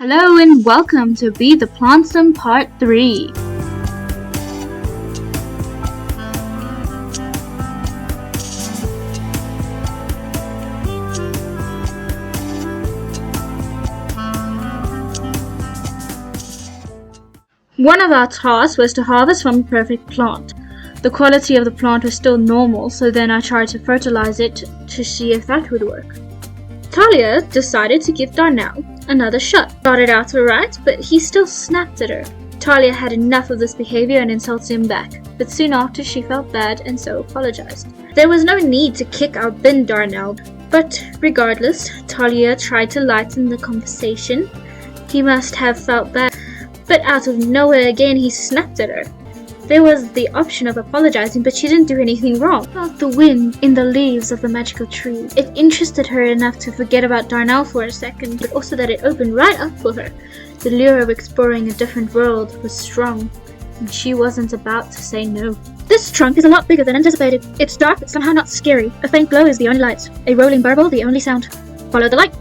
Hello and welcome to Be the PlantSim Part 3. One of our tasks was to harvest from a perfect plant. The quality of the plant was still normal, so then I tried to fertilize it to see if that would work. Thalia decided to give Darnel another shot. Started out alright, but he still snapped at her. Thalia had enough of this behavior and insulted him back, but soon after she felt bad and so apologized. There was no need to kick out bin Darnel, but regardless, Thalia tried to lighten the conversation. He must have felt bad, but out of nowhere again he snapped at her. There was the option of apologizing, but she didn't do anything wrong. Felt the wind in the leaves of the magical tree. It interested her enough to forget about Darnel for a second, but also that it opened right up for her. The lure of exploring a different world was strong, and she wasn't about to say no. This trunk is a lot bigger than anticipated. It's dark, but somehow not scary. A faint glow is the only light. A rolling burble, the only sound. Follow the light.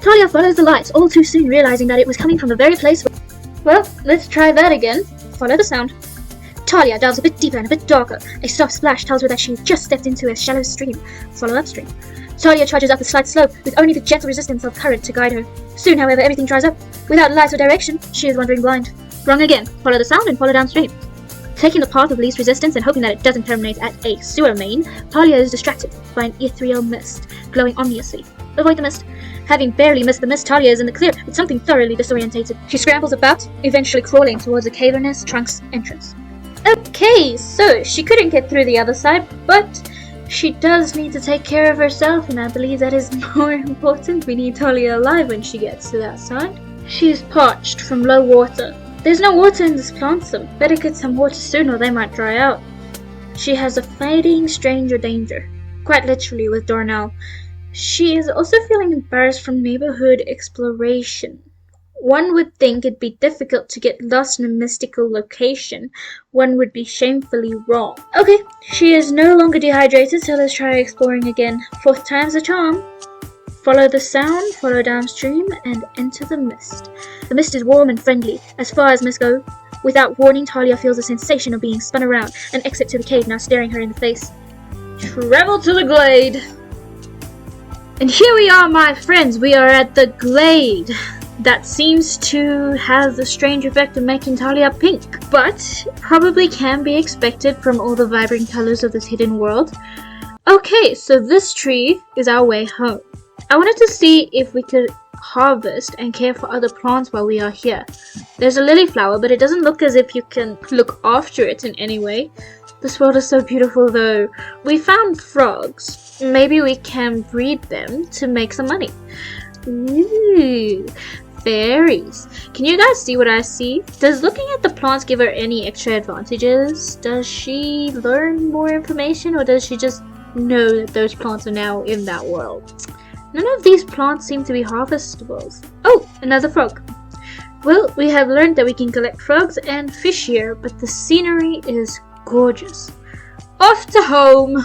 Thalia follows the light, all too soon realizing that it was coming from the very place where... Well, let's try that again. Follow the sound. Thalia delves a bit deeper and a bit darker. A soft splash tells her that she just stepped into a shallow stream. Follow that stream. Thalia trudges up a slight slope with only the gentle resistance of current to guide her. Soon, however, everything dries up. Without light or direction, she is wandering blind. Wrong again. Follow the sound and follow downstream. Taking the path of least resistance and hoping that it doesn't terminate at a sewer main, Thalia is distracted by an ethereal mist, glowing ominously. Avoid the mist. Having barely missed the mist, Thalia is in the clear, with something thoroughly disorientated. She scrambles about, eventually crawling towards a cavernous trunk's entrance. Okay, so she couldn't get through the other side, but she does need to take care of herself, and I believe that is more important. We need Thalia alive when she gets to that side. She is parched from low water. There's no water in this PlantSim. Better get some water soon or they might dry out. She has a fading stranger danger, quite literally with Darnel. She is also feeling embarrassed from neighborhood exploration. One would think it'd be difficult to get lost in a mystical location. One would be shamefully wrong. Okay, she is no longer dehydrated, so let's try exploring again. Fourth time's a charm. Follow the sound, follow downstream, and enter the mist. The mist is warm and friendly, as far as mist go. Without warning, Thalia feels a sensation of being spun around, an exit to the cave now staring her in the face. Travel to the glade! And here we are, my friends, we are at the glade. That seems to have the strange effect of making Thalia pink, but probably can be expected from all the vibrant colors of this hidden world. Okay, so this tree is our way home. I wanted to see if we could harvest and care for other plants while we are here. There's a lily flower, but it doesn't look as if you can look after it in any way. This world is so beautiful though. We found frogs. Maybe we can breed them to make some money. Ooh. Fairies. Can you guys see what I see? Does looking at the plants give her any extra advantages? Does she learn more information, or does she just know that those plants are now in that world? None of these plants seem to be harvestables. Oh, another frog. Well, we have learned that we can collect frogs and fish here, but the scenery is gorgeous. Off to home!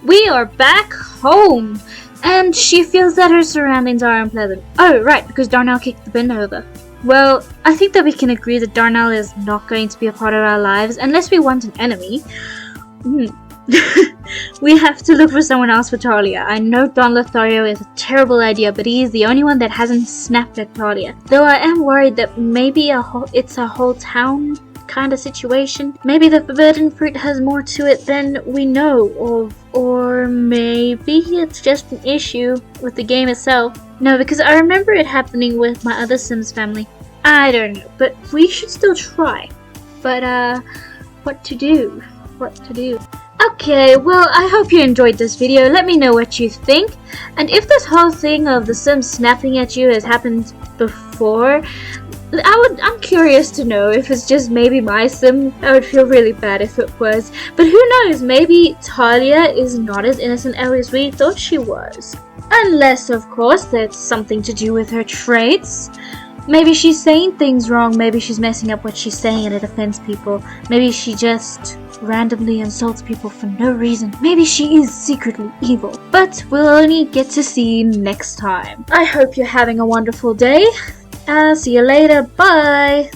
We are back home, and she feels that her surroundings are unpleasant. Oh, right, because Darnel kicked the bin over. Well, I think that we can agree that Darnel is not going to be a part of our lives unless we want an enemy. We have to look for someone else for Thalia. I know Don Lothario is a terrible idea, but he is the only one that hasn't snapped at Thalia. Though I am worried that maybe it's a whole town kind of situation. Maybe the forbidden fruit has more to it than we know of, or maybe it's just an issue with the game itself. No, because I remember it happening with my other Sims family. I don't know, but we should still try. But what to do? Okay, well, I hope you enjoyed this video. Let me know what you think, and if this whole thing of the Sims snapping at you has happened before, I'm curious to know if it's just maybe my Sim. I would feel really bad if it was. But who knows, maybe Thalia is not as innocent as we thought she was. Unless, of course, that's something to do with her traits. Maybe she's saying things wrong, maybe she's messing up what she's saying and it offends people. Maybe she just randomly insults people for no reason. Maybe she is secretly evil, but we'll only get to see next time. I hope you're having a wonderful day. See you later. Bye.